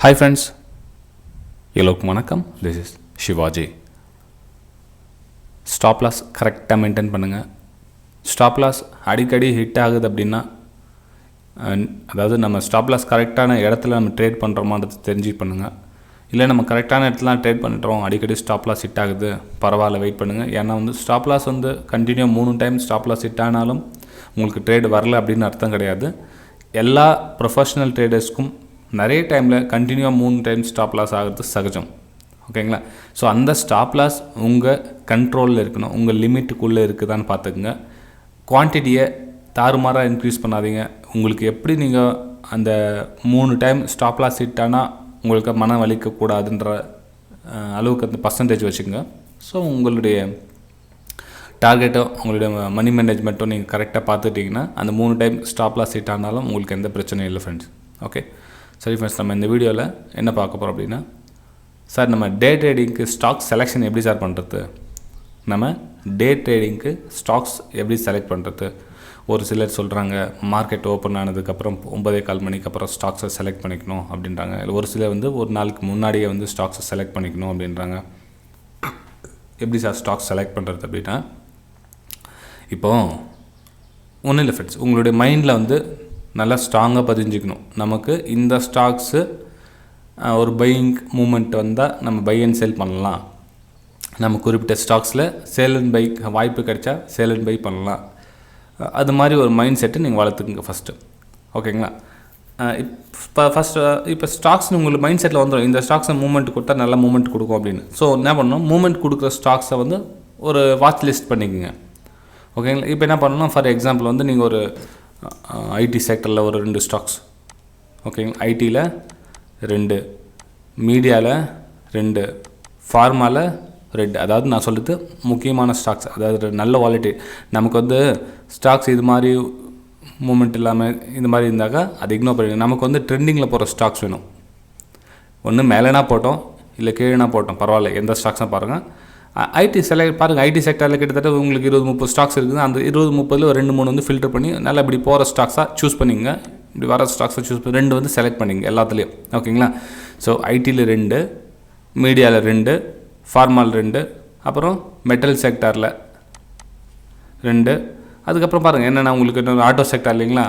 Hi friends, எல்லோருக்கும் வணக்கம். This is Shivaji. Stop loss கரெக்டாக மெயின்டைன் பண்ணுங்கள். ஸ்டாப் லாஸ் அடிக்கடி ஹிட் ஆகுது அப்படின்னா, அதாவது நம்ம ஸ்டாப் லாஸ் கரெக்டான இடத்துல நம்ம ட்ரேட் பண்ணுறோமான்றது தெரிஞ்சு பண்ணுங்கள். இல்லை நம்ம கரெக்டான இடத்துல ட்ரேட் பண்ணிட்டோம், அடிக்கடி ஸ்டாப் லாஸ் ஹிட் ஆகுது, பரவாயில்ல வெயிட் பண்ணுங்கள். ஏன்னா stop loss continue 3 time stop loss hit ஆனாலும் உங்களுக்கு ட்ரேட் வரல அப்படின்னு அர்த்தம் கிடையாது. எல்லா ப்ரொஃபஷ்னல் ட்ரேடர்ஸ்க்கும் நிறைய டைமில் கண்டினியூவாக 3 டைம் ஸ்டாப் லாஸ் ஆகிறது சகஜம். ஓகேங்களா? ஸோ அந்த ஸ்டாப் லாஸ் உங்கள் கண்ட்ரோலில் இருக்கணும், உங்கள் லிமிட்டுக்குள்ளே இருக்குதான்னு பார்த்துக்குங்க. குவான்டிட்டியை தாறுமாறாக இன்க்ரீஸ் பண்ணாதீங்க. உங்களுக்கு எப்படி நீங்கள் அந்த 3 டைம் ஸ்டாப் லாஸ் ஹிட் ஆனால் உங்களுக்கு மன வலிக்கக்கூடாதுன்ற அளவுக்கு அந்த பர்சன்டேஜ் வச்சுக்கோங்க. ஸோ உங்களுடைய டார்கெட்டோ உங்களுடைய மணி மேனேஜ்மெண்ட்டோ நீங்கள் கரெக்டாக பார்த்துட்டிங்கன்னா அந்த 3 டைம் ஸ்டாப் லாஸ் ஹிட் ஆனாலும் உங்களுக்கு எந்த பிரச்சனையும் இல்லை ஃப்ரெண்ட்ஸ். ஓகே, சரி ஃப்ரெண்ட்ஸ், நம்ம இந்த வீடியோவில் என்ன பார்க்க போகிறோம் அப்படின்னா, சார் நம்ம டே ட்ரேடிங்க்கு ஸ்டாக் செலெக்ஷன் எப்படி சார் பண்ணுறது, நம்ம டே ட்ரேடிங்க்கு ஸ்டாக்ஸ் எப்படி செலக்ட் பண்ணுறது. ஒரு சிலர் சொல்கிறாங்க மார்க்கெட் ஓப்பன் ஆனதுக்கப்புறம் 9:15 மணிக்கு அப்புறம் ஸ்டாக்ஸை செலக்ட் பண்ணிக்கணும் அப்படின்றாங்க. இல்லை ஒரு சிலர் ஒரு நாளுக்கு முன்னாடியே ஸ்டாக்ஸை செலக்ட் பண்ணிக்கணும் அப்படின்றாங்க. எப்படி சார் ஸ்டாக்ஸ் செலக்ட் பண்ணுறது அப்படின்னா, இப்போது ஒன்றும் இல்லை ஃப்ரெண்ட்ஸ், உங்களுடைய மைண்டில் நல்லா ஸ்ட்ராங்காக பதிஞ்சிக்கணும். நமக்கு இந்த ஸ்டாக்ஸு ஒரு பையிங் மூமெண்ட் வந்தால் நம்ம பை அண்ட் செல் பண்ணலாம். நம்ம குறிப்பிட்ட ஸ்டாக்ஸில் சேல் அண்ட் பை வாய்ப்பு கிடைச்சா சேல் அண்ட் பை பண்ணலாம். அது மாதிரி ஒரு மைண்ட் செட்டை நீங்கள் வளர்த்துக்குங்க ஃபஸ்ட்டு. ஓகேங்களா? இப்போ ஸ்டாக்ஸ்னு உங்களுக்கு மைண்ட் செட்டில் வந்துடும், இந்த ஸ்டாக்ஸை மூமெண்ட் கொடுத்தா நல்லா மூமெண்ட் கொடுக்கும் அப்படின்னு. ஸோ என்ன பண்ணணும், மூமெண்ட் கொடுக்குற ஸ்டாக்ஸை ஒரு வாட்ச் லிஸ்ட் பண்ணிக்கோங்க. ஓகேங்களா? இப்போ என்ன பண்ணணும், ஃபார் எக்ஸாம்பிள் நீங்கள் ஒரு ஐடி செக்டரில் ஒரு 2 ஸ்டாக்ஸ், ஓகேங்களா, ஐடியில் 2, மீடியாவில் 2, ஃபார்மாவில் 2, அதாவது நான் சொல்கிறது முக்கியமான ஸ்டாக்ஸ், அதாவது நல்ல குவாலிட்டி. நமக்கு ஸ்டாக்ஸ் இது மாதிரி மூமெண்ட் இல்லாமல் இந்த மாதிரி இருந்தாக்கா அது இக்னோர் பண்ணிடுங்க. நமக்கு ட்ரெண்டிங்கில் போகிற ஸ்டாக்ஸ் வேணும். ஒன்று மேலேனா போட்டோம், இல்லை கீழேனா போட்டோம், பரவாயில்ல, எந்த ஸ்டாக்ஸாக பாருங்கள். ஐடி செலக்ட் பாருங்கள், ஐடி செக்டரில் கிட்டத்தட்ட உங்களுக்கு 20-30 ஸ்டாக்ஸ் இருக்குது. அந்த 20-30ல் ஒரு 2-3 ஃபில்டர் பண்ணி நல்லா இப்படி போகிற ஸ்டாக்ஸாக சூஸ் பண்ணிங்க. இப்படி வர ஸ்டாக்ஸை சூஸ் பண்ணி 2 செலக்ட் பண்ணிங்க எல்லாத்துலேயும். ஓகேங்களா? ஸோ ஐடியில் 2, மீடியாவில் 2, ஃபார்மாவில் 2, அப்புறம் மெட்டல் செக்டாரில் 2. அதுக்கப்புறம் பாருங்கள் என்னென்னா உங்களுக்கு இன்னொரு ஆட்டோ செக்டார் இல்லைங்களா,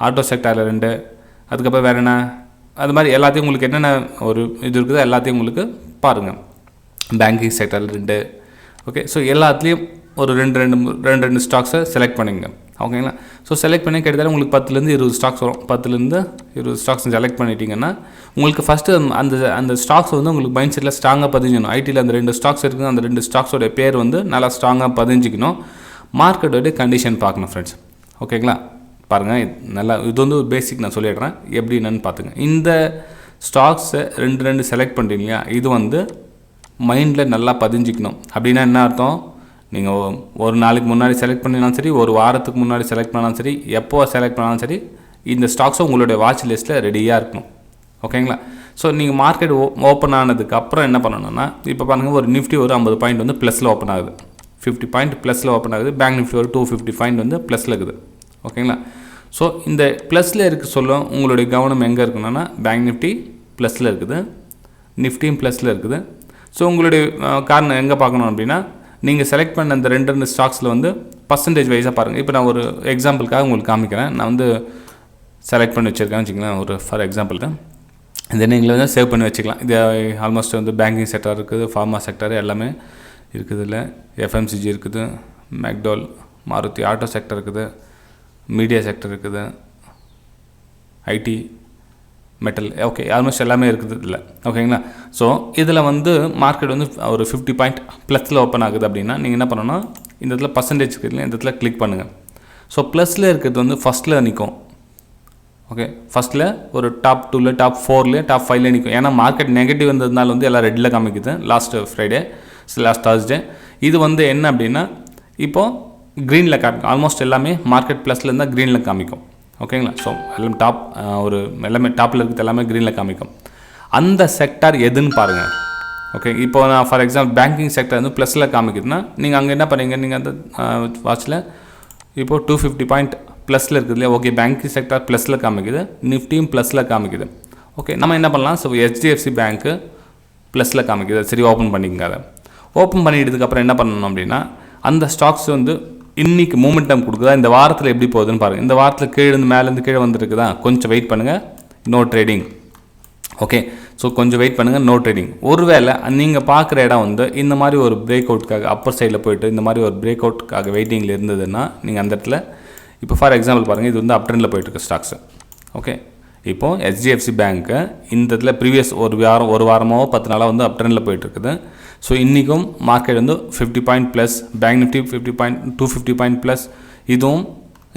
ஆட்டோ செக்டாரில் 2. அதுக்கப்புறம் வேறு என்ன, அது மாதிரி எல்லாத்தையும் உங்களுக்கு என்னென்ன ஒரு இது இருக்குதோ எல்லாத்தையும் உங்களுக்கு பாருங்கள். பேங்கிங் செக்டரில் 2. ஓகே, ஸோ எல்லாத்துலேயும் ஒரு 2 ஸ்டாக்ஸை செலக்ட் பண்ணிங்க. ஓகேங்களா? ஸோ செலக்ட் பண்ணி கிட்டத்தட்ட உங்களுக்கு 10-20 ஸ்டாக்ஸ் வரும். 10-20 ஸ்டாக்ஸ் செலக்ட் பண்ணிட்டீங்கன்னா உங்களுக்கு ஃபஸ்ட்டு அந்த ஸ்டாக்ஸ் உங்களுக்கு மைண்ட் செட்டில் ஸ்ட்ராங்காக பதிஞ்சிக்கணும். ஐடியில் அந்த 2 ஸ்டாக்ஸ் இருக்குது, அந்த 2 ஸ்டாக்ஸோடைய பேர் நல்லா ஸ்ட்ராங்காக பதிஞ்சிக்கணும். மார்க்கெட்டோடைய கண்டிஷன் பார்க்கணும் ஃப்ரெண்ட்ஸ். ஓகேங்களா? பாருங்கள், நல்லா இது ஒரு பேசிக் நான் சொல்லிடுறேன், எப்படி என்னன்னு பார்த்துங்க. இந்த ஸ்டாக்ஸை 2 செலக்ட் பண்ணுறீங்க, இது மைண்டில் நல்லா பதிஞ்சிக்கணும். அப்படின்னா என்ன அர்த்தம், நீங்கள் ஒரு நாளைக்கு முன்னாடி செலக்ட் பண்ணினாலும் சரி, ஒரு வாரத்துக்கு முன்னாடி செலக்ட் பண்ணாலும் சரி, எப்போ செலக்ட் பண்ணாலும் சரி, இந்த ஸ்டாக்ஸும் உங்களுடைய வாட்ச் லிஸ்ட்டில் ரெடியாக இருக்கணும். ஓகேங்களா? ஸோ நீங்கள் மார்க்கெட் ஓப்பன் ஆனதுக்கு அப்புறம் என்ன பண்ணணும்னா, இப்போ பாருங்கள், ஒரு நிஃப்டி ஒரு 50 பாயிண்ட் ப்ளஸில் ஓப்பன் ஆகுது, 50 பாயிண்ட் ப்ளஸில் ஓப்பன் ஆகுது. பேங்க் நிஃப்டி ஒரு 250 பாயிண்ட் ப்ளஸில் இருக்குது. ஓகேங்களா? ஸோ இந்த ப்ளஸில் இருக்க சொல்லும் உங்களுடைய கவனம் எங்கே இருக்கணும்னா, பேங்க் நிஃப்டி ப்ளஸில் இருக்குது, நிஃப்டியும் ப்ளஸில் இருக்குது. ஸோ உங்களுடைய காரணம் எங்கே பார்க்கணும் அப்படின்னா, நீங்கள் செலக்ட் பண்ண அந்த 2 ஸ்டாக்ஸில் பர்சன்டேஜ் வைஸாக பாருங்கள். இப்போ நான் ஒரு எக்ஸாம்பிளுக்காக உங்களுக்கு காமிக்கிறேன். நான் செலக்ட் பண்ணி வச்சுருக்கேன்னு வச்சுக்கலாம், ஒரு ஃபார் எக்ஸாம்பிளுக்கு. இதை நீங்கள் சேவ் பண்ணி வச்சுக்கலாம். இது ஆல்மோஸ்ட் பேங்கிங் செக்டர் இருக்குது, ஃபார்மா செக்டர் எல்லாமே இருக்குது, இல்லை எஃப்எம்சிஜி இருக்குது, மெக்டோல், மாருதி, ஆட்டோ செக்டர் இருக்குது, மீடியா செக்டர் இருக்குது, ஐடி, மெட்டல், ஓகே, ஆல்மோஸ்ட் எல்லாமே இருக்குது இல்லை. ஓகேங்களா? ஸோ இதில் மார்க்கெட் ஒரு 50 பாயிண்ட் ப்ளஸில் ஓப்பன் ஆகுது அப்படின்னா நீங்கள் என்ன பண்ணணும், இந்த இடத்துல பர்சன்டேஜ் இருக்குது, இந்த இடத்துல கிளிக் பண்ணுங்கள். ஸோ ப்ளஸில் இருக்கிறது ஃபஸ்ட்டில் நிற்கும். ஓகே, ஃபஸ்ட்டில் ஒரு டாப் 2ல், டாப் 4ல், டாப் 5ல் நிற்கும். ஏன்னா மார்க்கெட் நெகட்டிவ் வந்ததுனால எல்லாம் ரெட்டில் காமிக்குது. லாஸ்ட் Thursday இது என்ன அப்படின்னா இப்போது க்ரீனில் காமிக்கும். ஆல்மோஸ்ட் எல்லாமே மார்க்கெட் ப்ளஸில் இருந்தால் க்ரீனில் காமிக்கும். ஓகேங்களா? ஸோ எல்லாம் எல்லாமே டாப்பில் இருக்கிறது எல்லாமே க்ரீனில் காமிக்கும். அந்த செக்டார் எதுன்னு பாருங்கள். ஓகே, இப்போ நான் ஃபார் எக்ஸாம்பிள் பேங்கிங் செக்டர் ப்ளஸில் காமிக்குதுன்னா நீங்கள் அங்கே என்ன பண்ணுறீங்க, நீங்கள் அந்த வாட்சில் இப்போது 250 பாயிண்ட் ப்ளஸில் இருக்குது இல்லையா. ஓகே, பேங்கிங் செக்டர் ப்ளஸில் காமிக்குது, நிஃப்டியும் ப்ளஸில் காமிக்குது. ஓகே, நம்ம என்ன பண்ணலாம்? ஸோ HDFC பேங்க்கு ப்ளஸில் காமிக்குது. சரி, ஓப்பன் பண்ணிக்கங்க. அதை ஓப்பன் பண்ணிட்டதுக்கப்புறம் என்ன பண்ணணும் அப்படின்னா, அந்த ஸ்டாக்ஸ் வந்து இன்றைக்கி மூமெண்டம் கொடுக்குதா, இந்த வாரத்தில் எப்படி போகுதுன்னு பாருங்கள். இந்த வாரத்தில் கீழேருந்து மேலேருந்து கீழே வந்துருக்குதா, கொஞ்சம் வெயிட் பண்ணுங்கள், நோ ட்ரேடிங். ஓகே, ஸோ கொஞ்சம் வெயிட் பண்ணுங்கள், நோ ட்ரேடிங். ஒருவேளை நீங்கள் பார்க்குற இடம் வந்து இந்த மாதிரி ஒரு பிரேக் அவுட்காக அப்பர் சைடில் போய்ட்டு இந்த மாதிரி ஒரு பிரேக் அவுட்காக வெயிட்டிங்கில் இருந்ததுன்னா நீங்கள் அந்த இடத்துல இப்போ ஃபார் எக்ஸாம்பிள் பாருங்கள், இது வந்து அப் ட்ரெண்டில் போயிட்டுருக்கு ஸ்டாக்ஸு. ஓகே, இப்போது HDFC பேங்க்கு இந்த இடத்துல ப்ரீவியஸ் ஒரு வாரமாகவோ 10 நாளாக வந்து அப் ட்ரெண்டில் போயிட்டுருக்குது. ஸோ இன்றைக்கும் மார்க்கெட் வந்து 50 point plus, bank Nifty 250 point plus, இதுவும்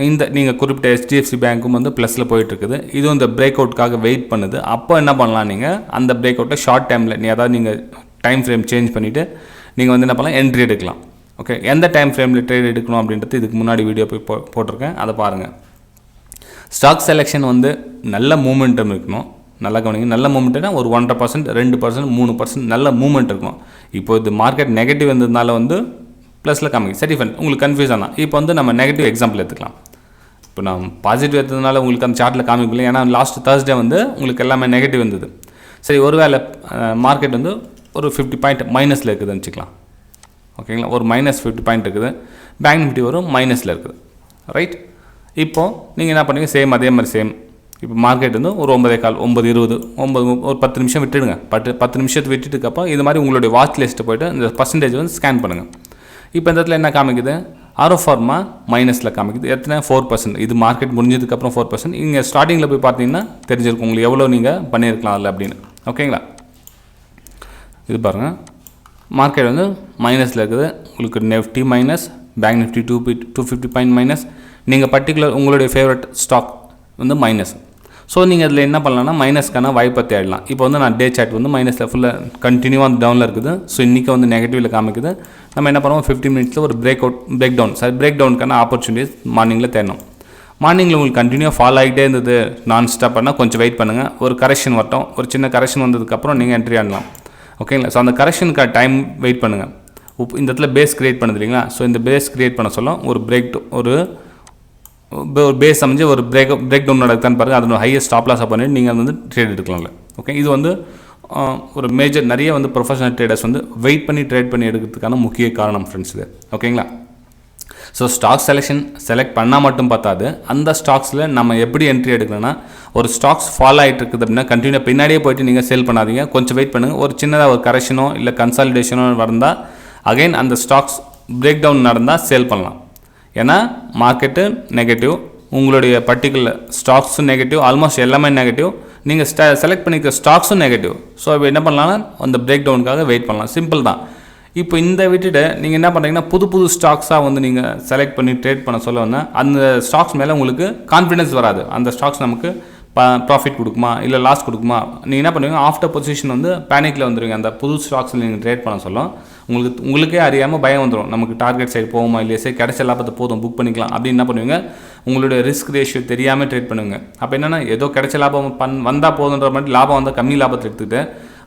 இந்த நீங்கள் குறிப்பிட்ட HDFC பேங்க்கும் வந்து ப்ளஸில் போயிட்டுருக்குது. இதுவும் இந்த பிரேக் அவுட்காக வெயிட் பண்ணுது. அப்போ என்ன பண்ணலாம், நீங்கள் அந்த பிரேக் அவுட்டை ஷார்ட் டைமில் அதாவது நீங்கள் டைம் ஃப்ரேம் சேஞ்ச் பண்ணிவிட்டு நீங்கள் வந்து என்ன பண்ணலாம், என்ட்ரி எடுக்கலாம். ஓகே, எந்த டைம் ஃப்ரேமில் ட்ரேட் எடுக்கணும் அப்படின்றது இதுக்கு முன்னாடி வீடியோ போய் போட்டிருக்கேன், அதை பாருங்கள். ஸ்டாக் செலெக்ஷன் வந்து நல்ல மூமெண்டம் இருக்கணும். நல்லா கவனிங்க, நல்ல மூமெண்ட்னா ஒரு 1.5%, 2%, 3% நல்ல மூமெண்ட் இருக்கணும். இப்போ இது மார்க்கெட் நெகட்டிவ் இருந்ததுனால வந்து ப்ளஸில் காமிக்கும். சரி ஃப்ரெண்ட், உங்களுக்கு கன்ஃபியூஸ் ஆனால் இப்போ வந்து நம்ம நெகட்டிவ் எக்ஸாம்பிள் எடுத்துக்கலாம். இப்போ நான் பாசிட்டிவ் எடுத்ததுனால உங்களுக்கு அந்த சார்ட்டில் காமிக்கல, ஏன்னா லாஸ்ட் Thursday வந்து உங்களுக்கு எல்லாமே நெகட்டிவ் இருந்தது. சரி, ஒருவேளை மார்க்கெட் வந்து ஒரு 50 பாயிண்ட் மைனஸில் இருக்குதுன்னு வச்சுக்கலாம். ஓகேங்களா, ஒரு -50 பாயிண்ட் இருக்குது, பேங்க் நிஃப்டி வரும் மைனஸில் இருக்குது. ரைட், இப்போது நீங்கள் என்ன பண்ணுவீங்க, அதே மாதிரி சேம். இப்போ மார்க்கெட் வந்து ஒரு 9:15, 9:20, ஒரு 10 நிமிஷம் விட்டுடுங்க. 10 நிமிஷத்தை விட்டுட்டுக்கப்போ இது மாதிரி உங்களுடைய வாட்ச் லிஸ்ட்டை போய்ட்டு இந்த பர்சன்டேஜ் வந்து ஸ்கேன் பண்ணுங்கள். இப்போ இந்த இடத்துல என்ன காமிக்குது, ஆரோஃபார்மா மைனஸில் காமிக்குது. எத்தனை? 4%. இது மார்க்கெட் முடிஞ்சதுக்கப்புறம் 4%. இங்கே ஸ்டார்டிங்கில் போய் பார்த்தீங்கன்னா தெரிஞ்சிருக்கும் உங்களுக்கு எவ்வளோ நீங்கள் பண்ணியிருக்கலாம் அதில் அப்படின்னு. ஓகேங்களா, இது பாருங்கள், மார்க்கெட் வந்து மைனஸில் இருக்குது. உங்களுக்கு Nifty minus, bank Nifty 250 point minus, நீங்கள் பர்டிகுலர் உங்களுடைய ஃபேவரட் ஸ்டாக் வந்து மைனஸ். ஸோ நீங்கள் அதில் என்ன பண்ணலாம்னா மைனஸ்க்கான வாய்ப்பை தேடலாம். இப்போ வந்து நான் டே சார்ட் வந்து மைனஸில் ஃபுல்லாக கண்டினியூவாக வந்து டவுனில் இருக்குது. ஸோ இன்றைக்கி வந்து நெகட்டிவில் காமிக்குது. நம்ம என்ன பண்ணுவோம், 15 மினிட்ஸில் ஒரு பிரேக் டவுனுக்கான ஆப்பர்ச்சுனிட்டிஸ் மார்னிங்கில் தேடணும். மார்னிங்கில் உங்களுக்கு கண்டினியூவாக ஃபாலோ ஆகிட்டே இருந்தது, நான் ஸ்டாப் பண்ணால் கொஞ்சம் வெயிட் பண்ணுங்கள், ஒரு கரெக்ஷன் வரட்டும். ஒரு சின்ன கரெக்ஷன் வந்ததுக்கப்புறம் நீங்கள் என்ட்ரி ஆடலாம். ஓகேங்களா, ஸோ அந்த கரெக்ஷனுக்கான டைம் வெயிட் பண்ணுங்கள். இந்த இடத்துல பேஸ் கிரியேட் பண்ணுது இல்லைங்களா, ஸோ இந்த பேஸ் கிரியேட் பண்ண சொல்லும் ஒரு பேஸ் அமைஞ்சு ஒரு பிரேக் டவுன் நடக்குதான்னு பாருங்கள். அதோட ஹையஸ்ட் ஸ்டாப் லாஸாக பண்ணிட்டு நீங்கள் வந்து ட்ரேட் எடுக்கலாம்ல. ஓகே, இது வந்து ஒரு மேஜர் நிறைய வந்து ப்ரொஃபஷனல் ட்ரேடர்ஸ் வந்து வெயிட் பண்ணி ட்ரேட் பண்ணி எடுக்கிறதுக்கான முக்கிய காரணம் ஃப்ரெண்ட்ஸ் இது. ஓகேங்களா, ஸோ ஸ்டாக் செலக்ட் பண்ணால் மட்டும் பார்த்தாது, அந்த ஸ்டாக்ஸில் நம்ம எப்படி என்ட்ரி எடுக்கணும்னா, ஒரு ஸ்டாக்ஸ் ஃபாலோ ஆகிட்டு இருக்குது அப்படின்னா கண்டினியூ பின்னாடியே போய்ட்டு நீங்கள் சேல் பண்ணாதீங்க, கொஞ்சம் வெயிட் பண்ணுங்கள். ஒரு சின்னதாக ஒரு கரெக்ஷனோ இல்லை கன்சாலிடேஷனோ நடந்தால் அகைன் அந்த ஸ்டாக்ஸ் பிரேக் டவுன் நடந்தால் சேல் பண்ணலாம். ஏன்னா மார்க்கெட்டு நெகட்டிவ், உங்களுடைய பர்டிகுலர் ஸ்டாக்ஸும் நெகட்டிவ், ஆல்மோஸ்ட் எல்லாமே நெகட்டிவ், நீங்கள் செலக்ட் பண்ணிக்கிற ஸ்டாக்ஸும் நெகட்டிவ். ஸோ இப்போ என்ன பண்ணலாம்னா அந்த பிரேக் டவுனுக்காக வெயிட் பண்ணலாம். சிம்பிள் தான். இப்போ இந்த விட்டுட்டு நீங்கள் என்ன பண்ணுறீங்கன்னா புது ஸ்டாக்ஸாக வந்து நீங்கள் செலக்ட் பண்ணி ட்ரேட் பண்ண சொல்ல வந்தால் அந்த ஸ்டாக்ஸ் மேலே உங்களுக்கு கான்ஃபிடன்ஸ் வராது. அந்த ஸ்டாக்ஸ் நமக்கு ப்ராஃபிட் கொடுக்குமா இல்லை லாஸ் கொடுக்குமா, நீங்கள் என்ன பண்ணுவீங்க, ஆஃப்டர் பொசிஷன் வந்து பேனிக்கில் வந்துடுவீங்க. அந்த புது ஸ்டாக்ஸில் நீங்கள் ட்ரேட் பண்ண சொல்லும் உங்களுக்கே அறியாமல் பயம் வந்துடும், நமக்கு டார்கெட் சைடு போகுமா இல்லையா, சரி கிடைச்ச லாபத்தை போதும் புக் பண்ணிக்கலாம் அப்படின்னு என்ன பண்ணுவீங்க, உங்களுடைய ரிஸ்க் ரேஷியோ தெரியாமல் ட்ரேட் பண்ணுவீங்க. அப்போ என்னென்னா ஏதோ கிடைச்ச லாபம் வந்தால் போதுன்ற மாதிரி லாபம் வந்தால் கம்மி லாபத்தை எடுத்துக்கிட்டு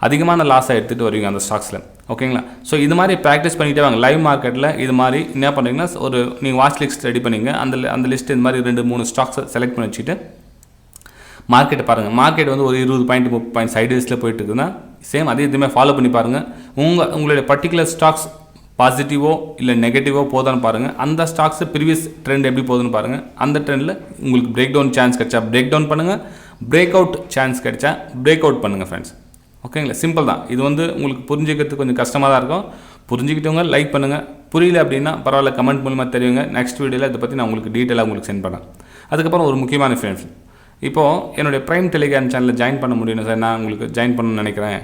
அதிகமான லாஸை எடுத்துகிட்டு வருவீங்க அந்த ஸ்டாக்ஸில். ஓகேங்களா, ஸோ இது மாதிரி ப்ராக்டிஸ் பண்ணிகிட்டே வாங்க. லைவ் மார்க்கெட்டில் இது மாதிரி என்ன பண்ணுறீங்கன்னா, ஒரு நீங்கள் வாட்ச் லிஸ்ட் ரெடி பண்ணிங்க, அந்த லிஸ்ட் இது மாதிரி 2-3 ஸ்டாக்ஸை செலக்ட் பண்ணி வச்சுட்டு மார்க்கெட்டை பாருங்கள். மார்க்கெட் வந்து ஒரு 20 பாயிண்ட் 30 பாயிண்ட் சைடுவேஸில் போயிட்டு இருக்குதுன்னா சேம் அதே இதுவுமே ஃபாலோ பண்ணி பாருங்கள். உங்களுடைய பர்டிகுலர் ஸ்டாக்ஸ் பாசிட்டிவோ இல்லை நெகட்டிவோ போதான்னு பாருங்கள். அந்த ஸ்டாக்ஸ் ப்ரீவியஸ் ட்ரெண்ட் எப்படி போகுதுன்னு பாருங்கள். அந்த ட்ரெண்டில் உங்களுக்கு பிரேக் டவுன் சான்ஸ் கிடைச்சா பிரேக் டவுன் பண்ணுங்கள், பிரேக் அவுட் சான்ஸ் கிடைச்சா பிரேக் அவுட் பண்ணுங்கள் ஃப்ரெண்ட்ஸ். ஓகேங்களா, சிம்பிள் தான். இது வந்து உங்களுக்கு புரிஞ்சுக்கிறதுக்கு கொஞ்சம் கஷ்டமாக தான் இருக்கும். புரிஞ்சுக்கிட்டவங்க லைக் பண்ணுங்கள், புரியல அப்படின்னா பரவாயில்ல கமெண்ட் மூலமாக தெரியுங்க. நெக்ஸ்ட் வீடியோவில் இதை பற்றி நான் உங்களுக்கு டீட்டெயிலாக உங்களுக்கு சென்ட் பண்ணேன். அதுக்கப்புறம் ஒரு முக்கியமான ஃப்ரெண்ட்ஸ், இப்போது என்னுடைய ப்ரைம் டெலிகிராம் சேனலில் ஜாயின் பண்ண முடியும் சார், நான் உங்களுக்கு ஜாயின் பண்ணணும்னு நினைக்கிறேன்,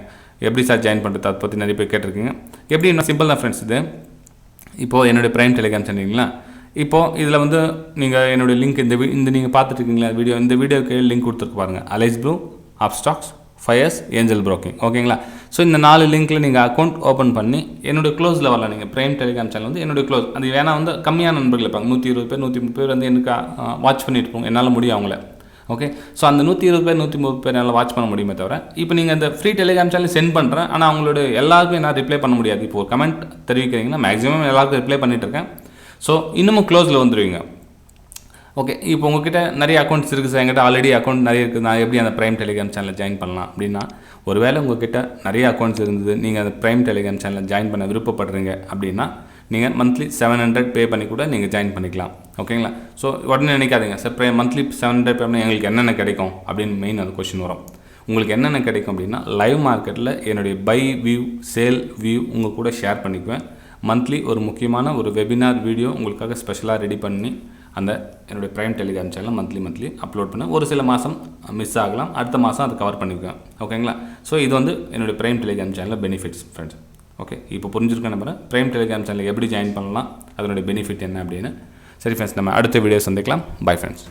எப்படி சார் ஜாயின் பண்ணுறது, அதை பற்றி நிறைய பேர் கேட்டிருக்கீங்க. எப்படி இன்னும் சிம்பிள் தான் ஃப்ரெண்ட்ஸ். இது இப்போது என்னுடைய ப்ரைம் டெலிகிராம் சேனலுங்களா, இப்போது இதில் வந்து நீங்கள் என்னுடைய லிங்க் இந்த நீங்கள் பார்த்துட்டு இருக்கீங்களா வீடியோ, இந்த வீடியோக்கு லிங்க் கொடுத்துருக்கு பாருங்கள். Alice Blue, Upstox, Fyers, Angel Broking. ஓகேங்களா, ஸோ இந்த 4 லிங்க்கில் நீங்கள் அக்கௌண்ட் ஓப்பன் பண்ணி என்னுடைய க்ளோஸில் வரலாம். நீங்கள் ப்ரைம் டெலிகிராம் சேனல் வந்து என்னுடைய க்ளோஸ், அது வேணா வந்து கம்மியான நண்பர்கள் இருப்பாங்க, 120 பேர் 130 பேர் வந்து எனக்கு வாட்ச் பண்ணிட்டு இருப்போம், என்னால் முடியும் அவங்கள. ஓகே, ஸோ அந்த 120 பேர் 130 பேர் என்னால் வாட்ச் பண்ண முடியுமே தவிர, இப்போ நீங்கள் இந்த ஃப்ரீ டெலிகிராம் சேனல் சென்ட் பண்ணுறேன், ஆனால் அவங்களோட எல்லாருக்கும் என்ன ரிப்ளை பண்ண முடியாது. இப்போ ஒரு கமெண்ட் தெரிவிக்கிறீங்கன்னா மேக்ஸிமம் எல்லாருக்கும் ரிப்ளை பண்ணிட்டு இருக்கேன். ஸோ இன்னமும் க்ளோஸில் வந்துடுவீங்க. ஓகே, இப்போ உங்ககிட்ட நிறைய அக்கௌண்ட்ஸ் இருக்குது சார், என்கிட்ட ஆல்ரெடி அக்கௌண்ட் நிறைய இருக்குது, நான் எப்படி அந்த ப்ரைம் டெலிகிராம் சேனலில் ஜாயின் பண்ணலாம் அப்படின்னா, ஒருவேளை உங்ககிட்ட நிறைய அக்கௌண்ட்ஸ் இருந்தது, நீங்கள் அந்த ப்ரைம் டெலிகிராம் சேனலில் ஜாயின் பண்ண விருப்பப்படுறீங்க அப்படின்னா நீங்கள் மந்த்லி 700 பே பண்ணி கூட நீங்கள் ஜாயின் பண்ணிக்கலாம். ஓகேங்களா? ஸோ உடனே நினைக்காதீங்க சார் மந்த்லி 700 பே பண்ணி எங்களுக்கு என்னென்ன கிடைக்கும் அப்படின்னு மெயின் அந்த கொஷின் வரும். உங்களுக்கு என்னென்ன கிடைக்கும் அப்படின்னா, லைவ் மார்க்கெட்டில் என்னுடைய பை வியூ சேல் வியூ உங்கள் கூட ஷேர் பண்ணிக்குவேன். மந்த்லி ஒரு முக்கியமான ஒரு வெபினார் வீடியோ உங்களுக்காக ஸ்பெஷலாக ரெடி பண்ணி அந்த என்னுடைய ப்ரைம் டெலிகிராம் சேனலில் மந்த்லி அப்லோட் பண்ண ஒரு சில மாதம் மிஸ் ஆகலாம், அடுத்த மாதம் அதை கவர் பண்ணிக்குவேன். ஓகேங்களா? ஸோ இது வந்து என்னுடைய ப்ரைம் டெலிகிராம் சேனலில் பெனிஃபிட்ஸ் ஃப்ரெண்ட்ஸ். ஓகே, இப்போ புரிஞ்சிருக்க நம்புறேன் ப்ரைம் டெலிகிராம் சேனலில் எப்படி ஜாயின் பண்ணலாம், அதனுடைய பெனிஃபிட் என்ன அப்படின்னு. சரி ஃப்ரெண்ட்ஸ், நம்ம அடுத்த வீடியோ சந்திக்கலாம். Bye friends.